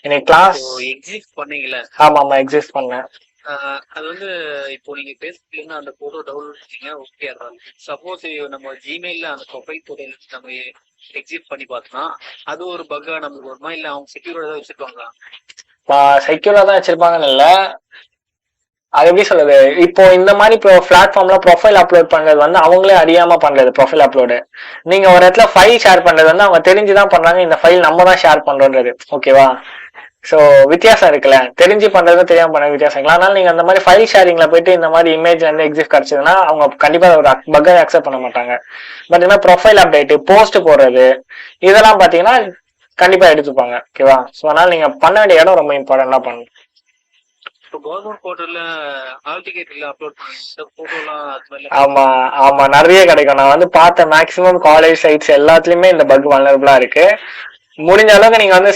இன்னைக்கு class exist பண்ணீங்களா? ஆமா ஆமா எக்ஸிஸ்ட் பண்ணேன். அது வந்து இப்போ நீங்க பேசிட்டு அந்த போட்டோ டவுன்லோட் பண்ணீங்க, ஓகே. சப்போஸ் நம்ம ஜிமெயில்ல அந்த ப்ரொஃபைல் போட்டோ நம்ம எக்ஸிட் பண்ணி பார்த்தோம்னா அது ஒரு பக்கா நமக்கு வருமா, இல்ல அவங்க செக்யூரா தான் வச்சிருப்பாங்களா? செக்யூரா தான் வச்சிருப்பாங்கன்னு இல்ல, அது எப்படி சொல்றது, இப்போ இந்த மாதிரி பிளாட்ஃபார்ம்ல ப்ரொஃபைல் அப்லோட் பண்றது வந்து அவங்களே அறியாம பண்றது. ப்ரொஃபைல் அப்லோடு நீங்க ஒரு இடத்துல ஃபைல் ஷேர் பண்றது வந்து அவங்க தெரிஞ்சுதான் பண்றாங்க, இந்த ஃபைல் நம்ம தான் ஷேர் பண்றோன்றது. ஓகேவா? ஸோ வித்தியாசம் இருக்குல்ல, தெரிஞ்சு பண்றது தெரியாம பண்றது வித்தியாசம் இருக்குல்ல. அதனால நீங்க அந்த மாதிரி ஃபைல் ஷேரிங்ல போயிட்டு இந்த மாதிரி இமேஜ் வந்து எக்ஸிஸ்ட் கிடைச்சதுன்னா அவங்க கண்டிப்பா ஒரு பக்கை அக்செப்ட் பண்ண மாட்டாங்க. பட் என்ன ப்ரொஃபைல் அப்டேட் போஸ்ட் போடுறது இதெல்லாம் பாத்தீங்கன்னா கண்டிப்பா எடுத்துப்பாங்க. ஓகேவா? ஸோ அதனால நீங்க பண்ண வேண்டிய இடம் ரொம்ப இம்பார்ட்டன்டா பண்ணணும். கவர்மெண்ட் போர்ட்டல்ல ஹால் டிக்கெட்ல அப்லோட் பண்ணுங்க போட்டோலாம். ஆமா ஆமா நிறைய கிடைக்கும். நான் வந்து பார்த்த மேக்சிமம் காலேஜ் சைட்ஸ் எல்லாத்துலயுமே இந்த பக் வல்னரபிளா இருக்கு. முடிஞ்ச அளவுக்கு நீங்க வந்து